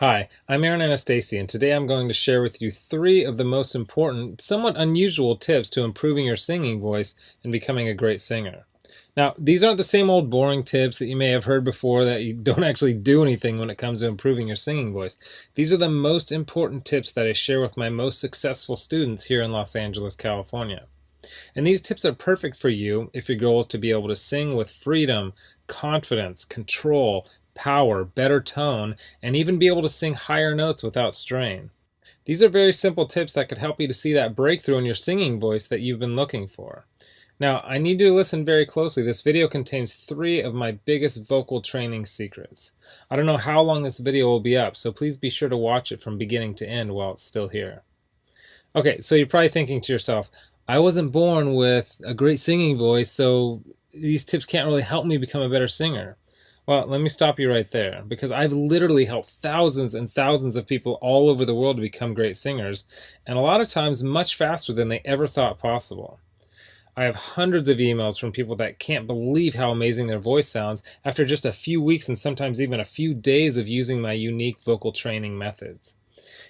Hi, I'm Aaron Anastasi, and today I'm going to share with you 3 of the most important, somewhat unusual tips to improving your singing voice and becoming a great singer. Now, these aren't the same old boring tips that you may have heard before that you don't actually do anything when it comes to improving your singing voice. These are the most important tips that I share with my most successful students here in Los Angeles, California. And these tips are perfect for you if your goal is to be able to sing with freedom, confidence, control, power, better tone, and even be able to sing higher notes without strain. These are very simple tips that could help you to see that breakthrough in your singing voice that you've been looking for. Now, I need you to listen very closely. This video contains 3 of my biggest vocal training secrets. I don't know how long this video will be up, so please be sure to watch it from beginning to end while it's still here. Okay, so you're probably thinking to yourself, I wasn't born with a great singing voice, so these tips can't really help me become a better singer. Well, let me stop you right there, because I've literally helped thousands and thousands of people all over the world to become great singers, and a lot of times much faster than they ever thought possible. I have hundreds of emails from people that can't believe how amazing their voice sounds after just a few weeks and sometimes even a few days of using my unique vocal training methods.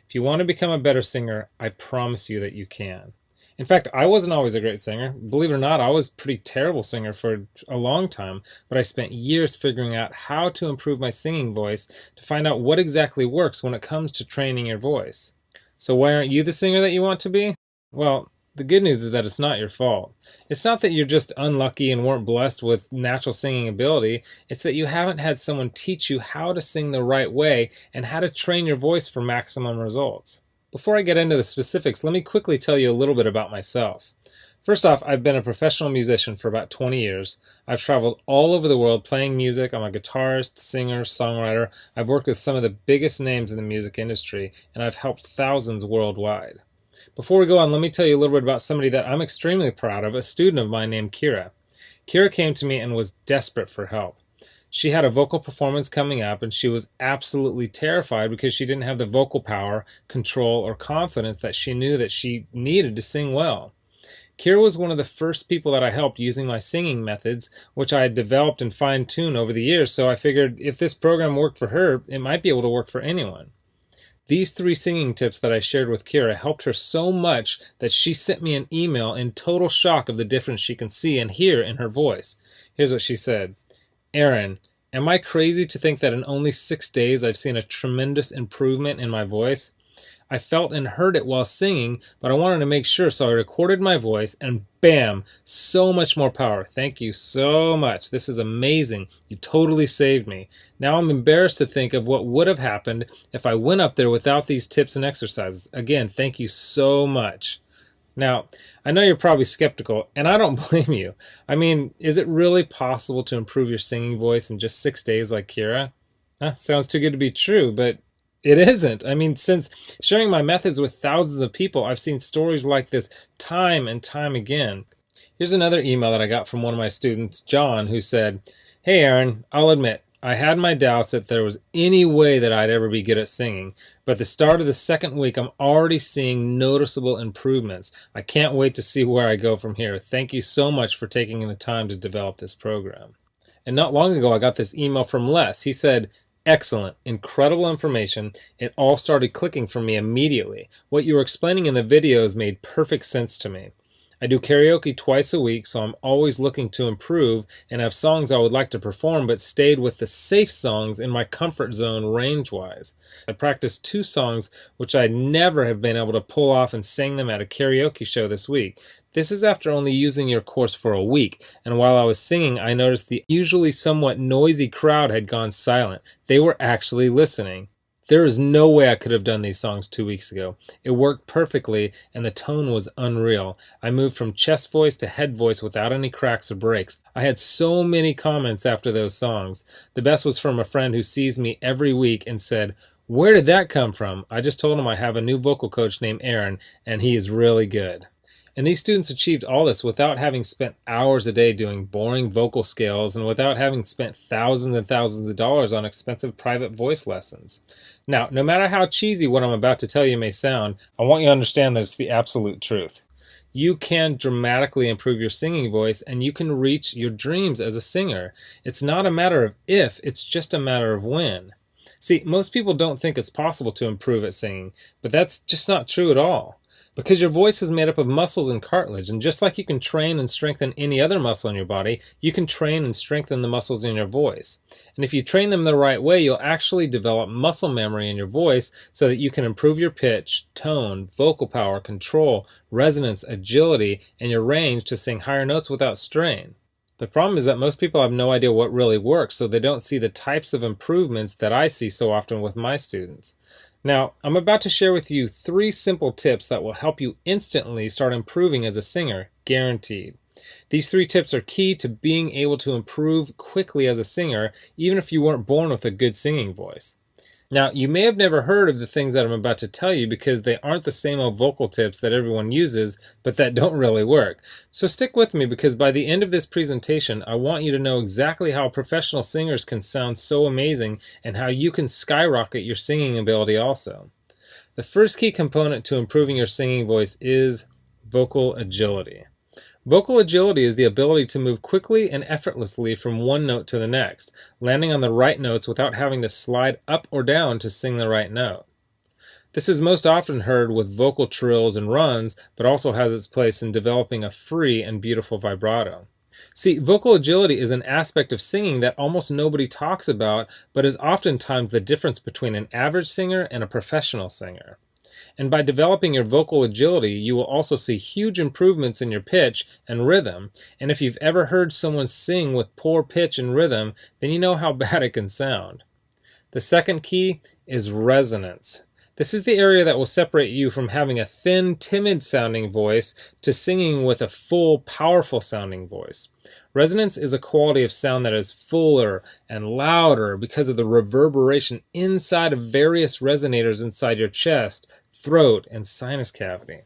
If you want to become a better singer, I promise you that you can. In fact, I wasn't always a great singer. Believe it or not, I was a pretty terrible singer for a long time, but I spent years figuring out how to improve my singing voice to find out what exactly works when it comes to training your voice. So why aren't you the singer that you want to be? Well, the good news is that it's not your fault. It's not that you're just unlucky and weren't blessed with natural singing ability. It's that you haven't had someone teach you how to sing the right way and how to train your voice for maximum results. Before I get into the specifics, let me quickly tell you a little bit about myself. First off, I've been a professional musician for about 20 years. I've traveled all over the world playing music. I'm a guitarist, singer, songwriter. I've worked with some of the biggest names in the music industry, and I've helped thousands worldwide. Before we go on, let me tell you a little bit about somebody that I'm extremely proud of, a student of mine named Kira. Kira came to me and was desperate for help. She had a vocal performance coming up, and she was absolutely terrified because she didn't have the vocal power, control, or confidence that she knew that she needed to sing well. Kira was one of the first people that I helped using my singing methods, which I had developed and fine-tuned over the years, so I figured if this program worked for her, it might be able to work for anyone. These 3 singing tips that I shared with Kira helped her so much that she sent me an email in total shock of the difference she can see and hear in her voice. Here's what she said. Aaron, am I crazy to think that in only 6 days I've seen a tremendous improvement in my voice? I felt and heard it while singing, but I wanted to make sure, so I recorded my voice and bam, so much more power. Thank you so much. This is amazing. You totally saved me. Now I'm embarrassed to think of what would have happened if I went up there without these tips and exercises. Again, thank you so much. Now, I know you're probably skeptical, and I don't blame you. I mean, is it really possible to improve your singing voice in just 6 days like Kira? Sounds too good to be true, but it isn't. I mean, since sharing my methods with thousands of people, I've seen stories like this time and time again. Here's another email that I got from one of my students, John, who said, Hey Aaron, I'll admit, I had my doubts that there was any way that I'd ever be good at singing, but at the start of the 2nd week, I'm already seeing noticeable improvements. I can't wait to see where I go from here. Thank you so much for taking the time to develop this program. And not long ago, I got this email from Les. He said, Excellent, incredible information. It all started clicking for me immediately. What you were explaining in the videos made perfect sense to me. I do karaoke twice a week, so I'm always looking to improve and have songs I would like to perform, but stayed with the safe songs in my comfort zone range-wise. I practiced 2 songs which I'd never have been able to pull off and sang them at a karaoke show this week. This is after only using your course for a week, and while I was singing, I noticed the usually somewhat noisy crowd had gone silent. They were actually listening. There is no way I could have done these songs 2 weeks ago. It worked perfectly, and the tone was unreal. I moved from chest voice to head voice without any cracks or breaks. I had so many comments after those songs. The best was from a friend who sees me every week and said, Where did that come from? I just told him I have a new vocal coach named Aaron, and he is really good. And these students achieved all this without having spent hours a day doing boring vocal scales and without having spent thousands and thousands of dollars on expensive private voice lessons. Now, no matter how cheesy what I'm about to tell you may sound, I want you to understand that it's the absolute truth. You can dramatically improve your singing voice and you can reach your dreams as a singer. It's not a matter of if, it's just a matter of when. See, most people don't think it's possible to improve at singing, but that's just not true at all. Because your voice is made up of muscles and cartilage, and just like you can train and strengthen any other muscle in your body, you can train and strengthen the muscles in your voice. And if you train them the right way, you'll actually develop muscle memory in your voice so that you can improve your pitch, tone, vocal power, control, resonance, agility, and your range to sing higher notes without strain. The problem is that most people have no idea what really works, so they don't see the types of improvements that I see so often with my students. Now, I'm about to share with you 3 simple tips that will help you instantly start improving as a singer, guaranteed. These 3 tips are key to being able to improve quickly as a singer, even if you weren't born with a good singing voice. Now, you may have never heard of the things that I'm about to tell you because they aren't the same old vocal tips that everyone uses, but that don't really work. So stick with me because by the end of this presentation, I want you to know exactly how professional singers can sound so amazing and how you can skyrocket your singing ability also. The first key component to improving your singing voice is vocal agility. Vocal agility is the ability to move quickly and effortlessly from one note to the next, landing on the right notes without having to slide up or down to sing the right note. This is most often heard with vocal trills and runs, but also has its place in developing a free and beautiful vibrato. See, vocal agility is an aspect of singing that almost nobody talks about, but is oftentimes the difference between an average singer and a professional singer. And by developing your vocal agility, you will also see huge improvements in your pitch and rhythm. And if you've ever heard someone sing with poor pitch and rhythm, then you know how bad it can sound. The second key is resonance. This is the area that will separate you from having a thin, timid-sounding voice to singing with a full, powerful-sounding voice. Resonance is a quality of sound that is fuller and louder because of the reverberation inside of various resonators inside your chest, throat, and sinus cavity.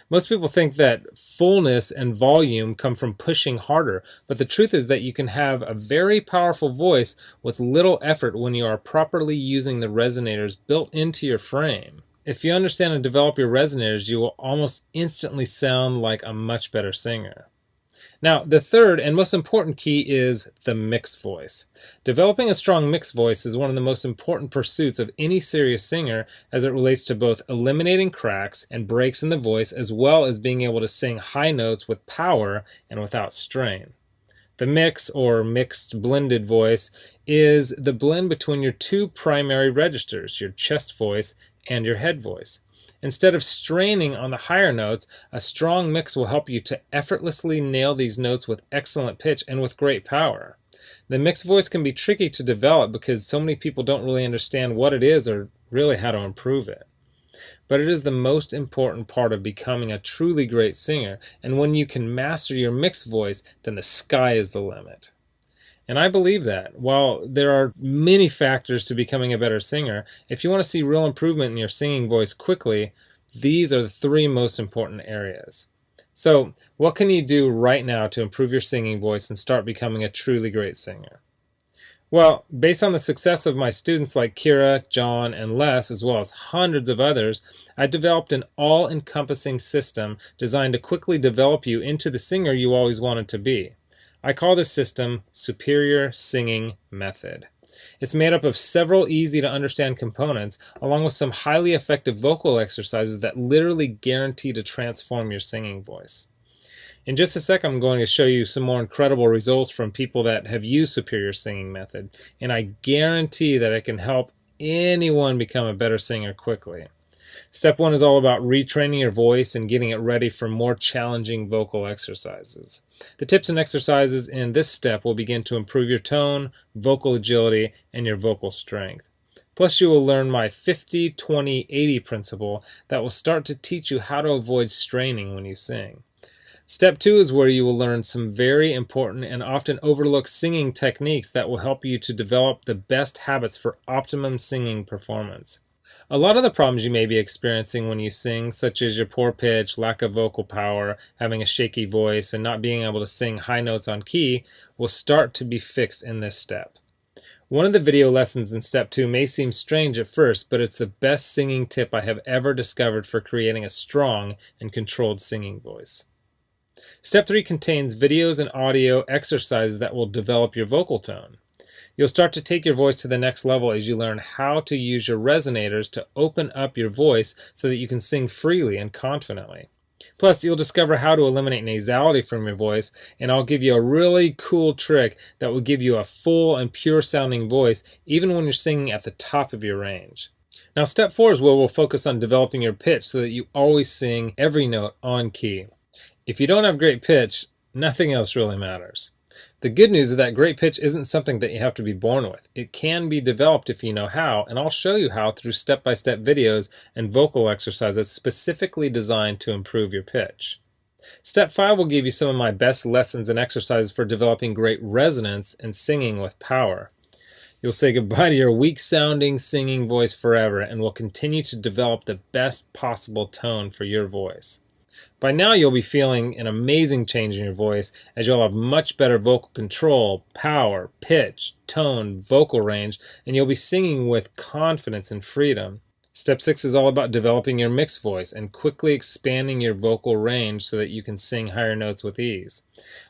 Most people think that fullness and volume come from pushing harder, but the truth is that you can have a very powerful voice with little effort when you are properly using the resonators built into your frame. If you understand and develop your resonators, you will almost instantly sound like a much better singer. Now, the third and most important key is the mixed voice. Developing a strong mixed voice is one of the most important pursuits of any serious singer as it relates to both eliminating cracks and breaks in the voice as well as being able to sing high notes with power and without strain. The mix, or mixed blended voice, is the blend between your 2 primary registers, your chest voice and your head voice. Instead of straining on the higher notes, a strong mix will help you to effortlessly nail these notes with excellent pitch and with great power. The mixed voice can be tricky to develop because so many people don't really understand what it is or really how to improve it. But it is the most important part of becoming a truly great singer, and when you can master your mixed voice, then the sky is the limit. And I believe that. While there are many factors to becoming a better singer, if you want to see real improvement in your singing voice quickly, these are the 3 most important areas. So, what can you do right now to improve your singing voice and start becoming a truly great singer? Well, based on the success of my students like Kira, John, and Les, as well as hundreds of others, I developed an all-encompassing system designed to quickly develop you into the singer you always wanted to be. I call this system Superior Singing Method. It's made up of several easy-to-understand components, along with some highly effective vocal exercises that literally guarantee to transform your singing voice. In just a sec, I'm going to show you some more incredible results from people that have used Superior Singing Method, and I guarantee that it can help anyone become a better singer quickly. Step 1 is all about retraining your voice and getting it ready for more challenging vocal exercises. The tips and exercises in this step will begin to improve your tone, vocal agility, and your vocal strength. Plus, you will learn my 50-20-80 principle that will start to teach you how to avoid straining when you sing. Step 2 is where you will learn some very important and often overlooked singing techniques that will help you to develop the best habits for optimum singing performance. A lot of the problems you may be experiencing when you sing, such as your poor pitch, lack of vocal power, having a shaky voice, and not being able to sing high notes on key, will start to be fixed in this step. One of the video lessons in Step 2 may seem strange at first, but it's the best singing tip I have ever discovered for creating a strong and controlled singing voice. Step 3 contains videos and audio exercises that will develop your vocal tone. You'll start to take your voice to the next level as you learn how to use your resonators to open up your voice so that you can sing freely and confidently. Plus, you'll discover how to eliminate nasality from your voice, and I'll give you a really cool trick that will give you a full and pure sounding voice even when you're singing at the top of your range. Now, step 4 is where we'll focus on developing your pitch so that you always sing every note on key. If you don't have great pitch, nothing else really matters. The good news is that great pitch isn't something that you have to be born with. It can be developed if you know how, and I'll show you how through step-by-step videos and vocal exercises specifically designed to improve your pitch. Step 5 will give you some of my best lessons and exercises for developing great resonance and singing with power. You'll say goodbye to your weak-sounding singing voice forever and will continue to develop the best possible tone for your voice. By now you'll be feeling an amazing change in your voice as you'll have much better vocal control, power, pitch, tone, vocal range, and you'll be singing with confidence and freedom. Step 6 is all about developing your mixed voice and quickly expanding your vocal range so that you can sing higher notes with ease.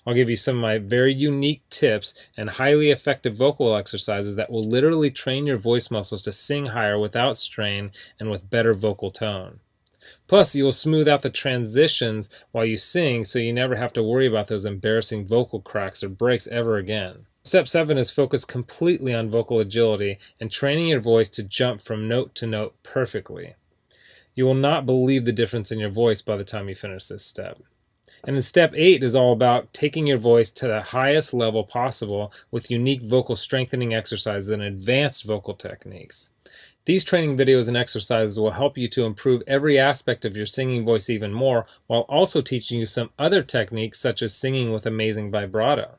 I'll give you some of my very unique tips and highly effective vocal exercises that will literally train your voice muscles to sing higher without strain and with better vocal tone. Plus, you will smooth out the transitions while you sing so you never have to worry about those embarrassing vocal cracks or breaks ever again. Step 7 is focused completely on vocal agility and training your voice to jump from note to note perfectly. You will not believe the difference in your voice by the time you finish this step. And then step 8 is all about taking your voice to the highest level possible with unique vocal strengthening exercises and advanced vocal techniques. These training videos and exercises will help you to improve every aspect of your singing voice even more, while also teaching you some other techniques such as singing with amazing vibrato.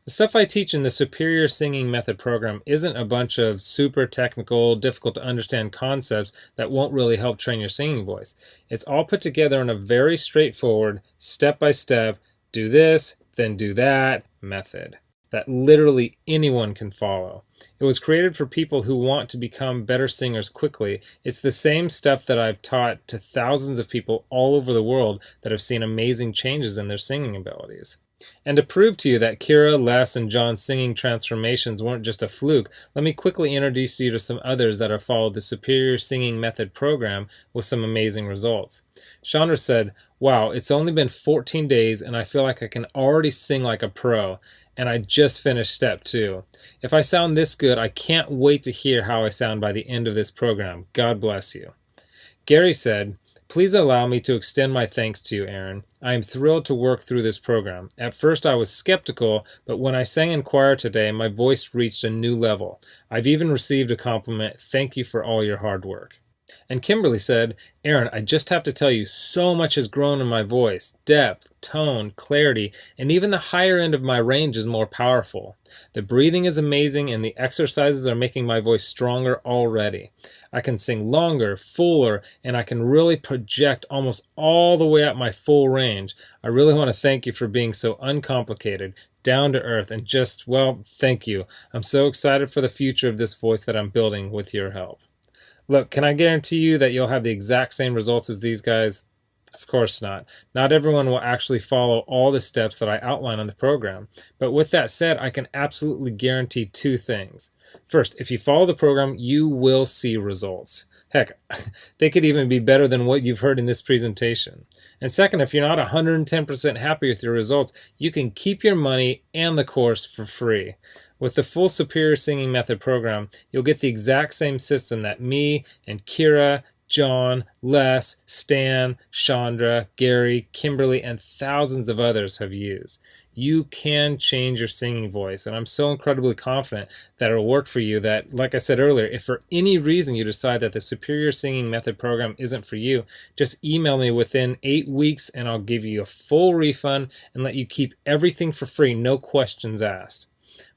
The stuff I teach in the Superior Singing Method program isn't a bunch of super technical, difficult to understand concepts that won't really help train your singing voice. It's all put together in a very straightforward, step-by-step, do this, then do that method that literally anyone can follow. It was created for people who want to become better singers quickly. It's the same stuff that I've taught to thousands of people all over the world that have seen amazing changes in their singing abilities. And to prove to you that Kira, Les, and John's singing transformations weren't just a fluke, let me quickly introduce you to some others that have followed the Superior Singing Method program with some amazing results. Chandra said, "Wow, it's only been 14 days and I feel like I can already sing like a pro. And I just finished step 2. If I sound this good, I can't wait to hear how I sound by the end of this program. God bless you." Gary said, "Please allow me to extend my thanks to you, Aaron. I am thrilled to work through this program. At first I was skeptical, but when I sang in choir today, my voice reached a new level. I've even received a compliment. Thank you for all your hard work." And Kimberly said, "Aaron, I just have to tell you, so much has grown in my voice. Depth, tone, clarity, and even the higher end of my range is more powerful. The breathing is amazing and the exercises are making my voice stronger already. I can sing longer, fuller, and I can really project almost all the way up my full range. I really want to thank you for being so uncomplicated, down to earth, and just, well, thank you. I'm so excited for the future of this voice that I'm building with your help." Look, can I guarantee you that you'll have the exact same results as these guys? Of course not. Not everyone will actually follow all the steps that I outline on the program. But with that said, I can absolutely guarantee 2 things. First, if you follow the program, you will see results. Heck, they could even be better than what you've heard in this presentation. And second, if you're not 110% happy with your results, you can keep your money and the course for free. With the full Superior Singing Method program, you'll get the exact same system that me and Kira, John, Les, Stan, Chandra, Gary, Kimberly, and thousands of others have used. You can change your singing voice, and I'm so incredibly confident that it'll work for you that, like I said earlier, if for any reason you decide that the Superior Singing Method program isn't for you, just email me within 8 weeks and I'll give you a full refund and let you keep everything for free, no questions asked.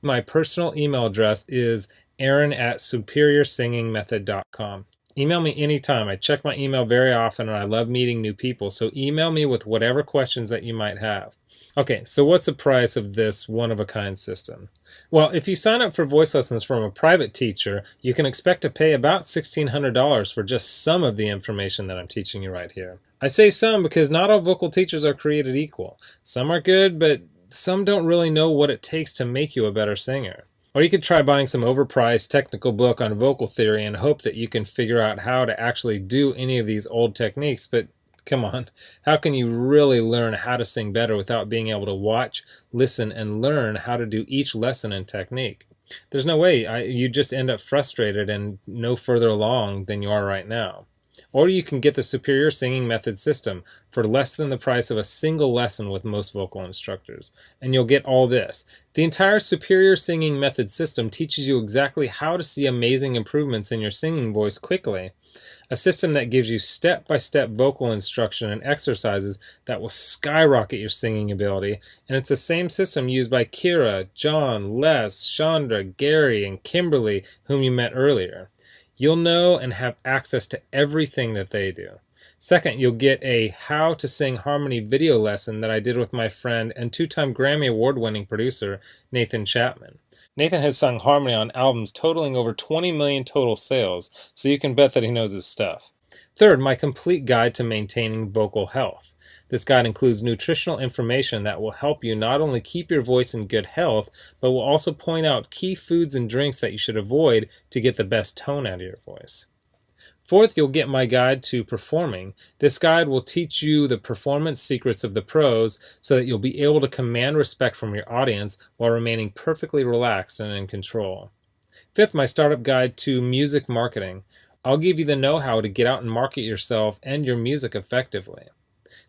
My personal email address is aaron@superiorsingingmethod.com. Email me anytime. I check my email very often and I love meeting new people, so email me with whatever questions that you might have. Okay, so what's the price of this one-of-a-kind system? Well, if you sign up for voice lessons from a private teacher, you can expect to pay about $1,600 for just some of the information that I'm teaching you right here. I say some because not all vocal teachers are created equal. Some are good, but some don't really know what it takes to make you a better singer. Or you could try buying some overpriced technical book on vocal theory and hope that you can figure out how to actually do any of these old techniques. But come on, how can you really learn how to sing better without being able to watch, listen, and learn how to do each lesson and technique? There's no way. You just end up frustrated and no further along than you are right now. Or you can get the Superior Singing Method system for less than the price of a single lesson with most vocal instructors. And you'll get all this. The entire Superior Singing Method system teaches you exactly how to see amazing improvements in your singing voice quickly. A system that gives you step-by-step vocal instruction and exercises that will skyrocket your singing ability. And it's the same system used by Kira, John, Les, Chandra, Gary, and Kimberly, whom you met earlier. You'll know and have access to everything that they do. Second, you'll get a How to Sing Harmony video lesson that I did with my friend and two-time Grammy Award-winning producer, Nathan Chapman. Nathan has sung harmony on albums totaling over 20 million total sales, so you can bet that he knows his stuff. Third, my complete guide to maintaining vocal health. This guide includes nutritional information that will help you not only keep your voice in good health, but will also point out key foods and drinks that you should avoid to get the best tone out of your voice. Fourth, you'll get my guide to performing. This guide will teach you the performance secrets of the pros so that you'll be able to command respect from your audience while remaining perfectly relaxed and in control. Fifth, my startup guide to music marketing. I'll give you the know-how to get out and market yourself and your music effectively.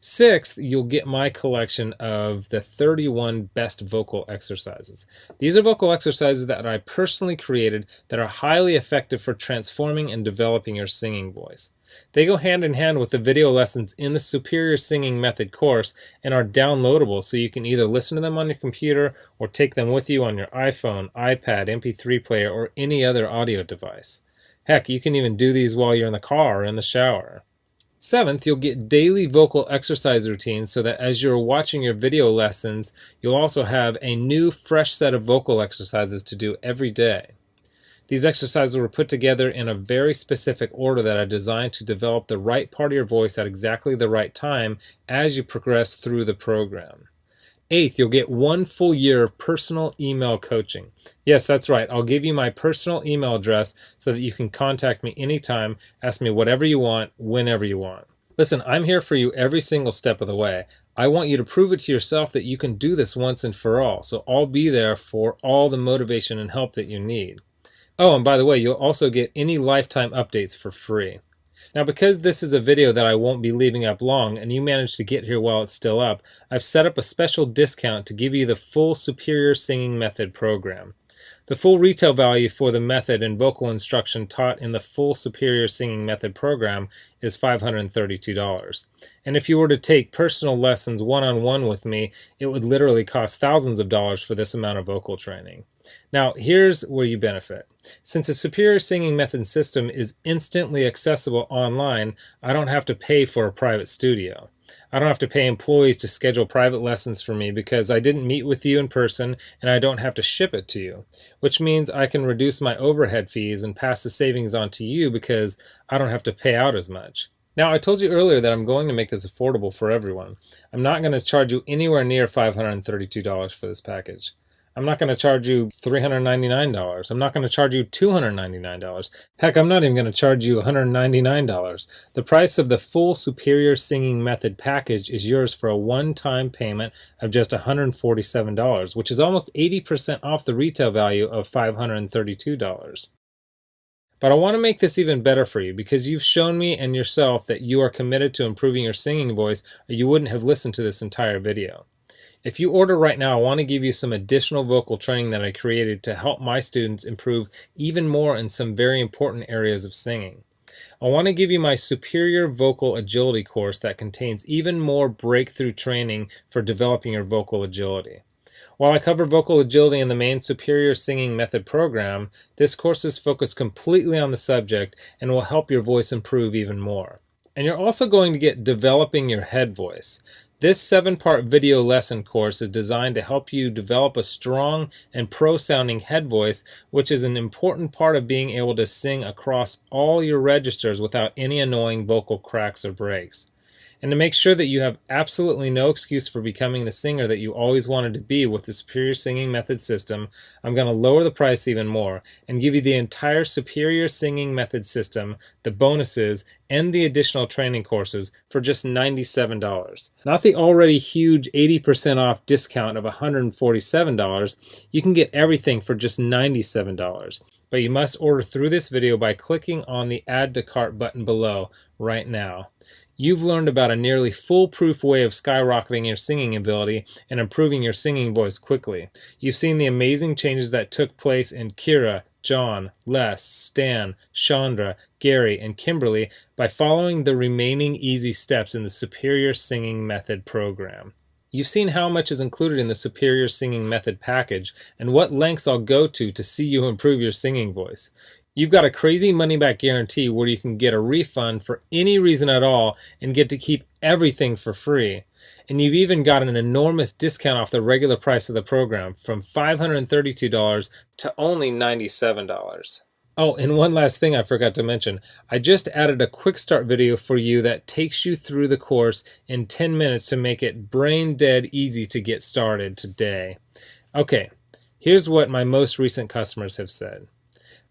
Sixth, you'll get my collection of the 31 best vocal exercises. These are vocal exercises that I personally created that are highly effective for transforming and developing your singing voice. They go hand in hand with the video lessons in the Superior Singing Method course and are downloadable, so you can either listen to them on your computer or take them with you on your iPhone, iPad, MP3 player, or any other audio device. Heck, you can even do these while you're in the car or in the shower. Seventh, you'll get daily vocal exercise routines so that as you're watching your video lessons, you'll also have a new, fresh set of vocal exercises to do every day. These exercises were put together in a very specific order that I designed to develop the right part of your voice at exactly the right time as you progress through the program. Eighth, you'll get 1 full year of personal email coaching. Yes, that's right. I'll give you my personal email address so that you can contact me anytime, ask me whatever you want, whenever you want. Listen, I'm here for you every single step of the way. I want you to prove it to yourself that you can do this once and for all, so I'll be there for all the motivation and help that you need. Oh, and by the way, you'll also get any lifetime updates for free. Now, because this is a video that I won't be leaving up long and you managed to get here while it's still up, I've set up a special discount to give you the full Superior Singing Method program. The full retail value for the method and vocal instruction taught in the full Superior Singing Method program is $532. And if you were to take personal lessons one-on-one with me, it would literally cost thousands of dollars for this amount of vocal training. Now, here's where you benefit. Since the Superior Singing Method system is instantly accessible online, I don't have to pay for a private studio. I don't have to pay employees to schedule private lessons for me because I didn't meet with you in person and I don't have to ship it to you, which means I can reduce my overhead fees and pass the savings on to you because I don't have to pay out as much. Now, I told you earlier that I'm going to make this affordable for everyone. I'm not going to charge you anywhere near $532 for this package. I'm not going to charge you $399. I'm not going to charge you $299. Heck, I'm not even going to charge you $199. The price of the full Superior Singing Method package is yours for a one-time payment of just $147, which is almost 80% off the retail value of $532. But I want to make this even better for you because you've shown me and yourself that you are committed to improving your singing voice, or you wouldn't have listened to this entire video. If you order right now, I want to give you some additional vocal training that I created to help my students improve even more in some very important areas of singing. I want to give you my Superior Vocal Agility course that contains even more breakthrough training for developing your vocal agility. While I cover vocal agility in the main Superior Singing Method program, this course is focused completely on the subject and will help your voice improve even more. And you're also going to get Developing Your Head Voice. This 7-part video lesson course is designed to help you develop a strong and pro-sounding head voice, which is an important part of being able to sing across all your registers without any annoying vocal cracks or breaks. And to make sure that you have absolutely no excuse for becoming the singer that you always wanted to be with the Superior Singing Method system, I'm going to lower the price even more and give you the entire Superior Singing Method system, the bonuses, and the additional training courses for just $97. Not the already huge 80% off discount of $147. You can get everything for just $97. But you must order through this video by clicking on the Add to Cart button below right now. You've learned about a nearly foolproof way of skyrocketing your singing ability and improving your singing voice quickly. You've seen the amazing changes that took place in Kira, John, Les, Stan, Chandra, Gary, and Kimberly by following the remaining easy steps in the Superior Singing Method program. You've seen how much is included in the Superior Singing Method package and what lengths I'll go to see you improve your singing voice. You've got a crazy money-back guarantee where you can get a refund for any reason at all and get to keep everything for free. And you've even got an enormous discount off the regular price of the program from $532 to only $97. Oh, and one last thing I forgot to mention. I just added a quick start video for you that takes you through the course in 10 minutes to make it brain dead easy to get started today. Okay, here's what my most recent customers have said.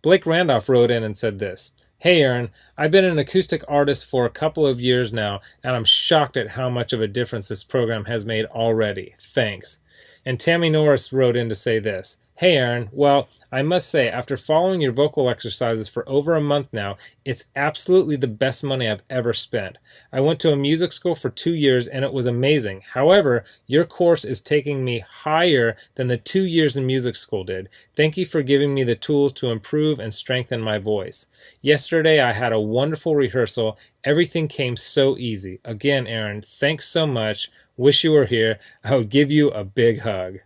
Blake Randolph wrote in and said this: "Hey Aaron, I've been an acoustic artist for a couple of years now, and I'm shocked at how much of a difference this program has made already. Thanks." And Tammy Norris wrote in to say this: "Hey Aaron, well, I must say, after following your vocal exercises for over a month now, it's absolutely the best money I've ever spent. I went to a music school for 2 years and it was amazing. However, your course is taking me higher than the 2 years in music school did. Thank you for giving me the tools to improve and strengthen my voice. Yesterday I had a wonderful rehearsal. Everything came so easy. Again, Aaron, thanks so much. Wish you were here. I would give you a big hug."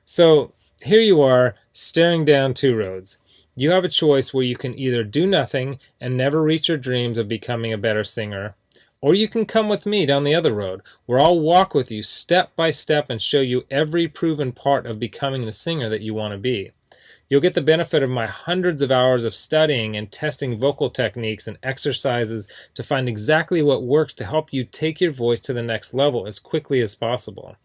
So here you are, staring down two roads. You have a choice where you can either do nothing and never reach your dreams of becoming a better singer, or you can come with me down the other road, where I'll walk with you step by step and show you every proven part of becoming the singer that you want to be. You'll get the benefit of my hundreds of hours of studying and testing vocal techniques and exercises to find exactly what works to help you take your voice to the next level as quickly as possible.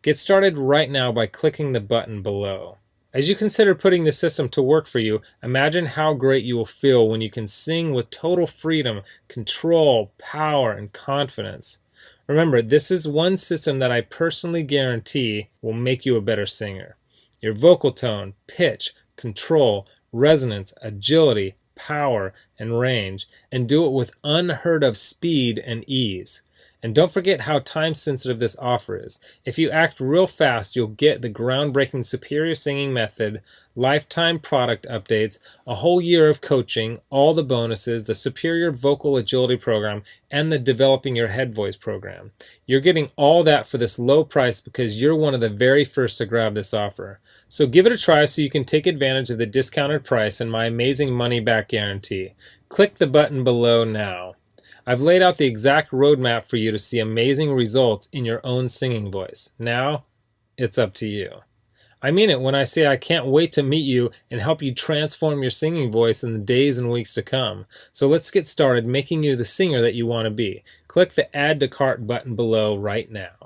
Get started right now by clicking the button below. As you consider putting the system to work for you, imagine how great you will feel when you can sing with total freedom, control, power, and confidence. Remember, this is one system that I personally guarantee will make you a better singer. Your vocal tone, pitch, control, resonance, agility, power, and range, and do it with unheard of speed and ease. And don't forget how time-sensitive this offer is. If you act real fast, you'll get the groundbreaking Superior Singing Method, lifetime product updates, a whole year of coaching, all the bonuses, the Superior Vocal Agility Program, and the Developing Your Head Voice program. You're getting all that for this low price because you're one of the very first to grab this offer. So give it a try so you can take advantage of the discounted price and my amazing money-back guarantee. Click the button below now. I've laid out the exact roadmap for you to see amazing results in your own singing voice. Now, it's up to you. I mean it when I say I can't wait to meet you and help you transform your singing voice in the days and weeks to come. So let's get started making you the singer that you want to be. Click the Add to Cart button below right now.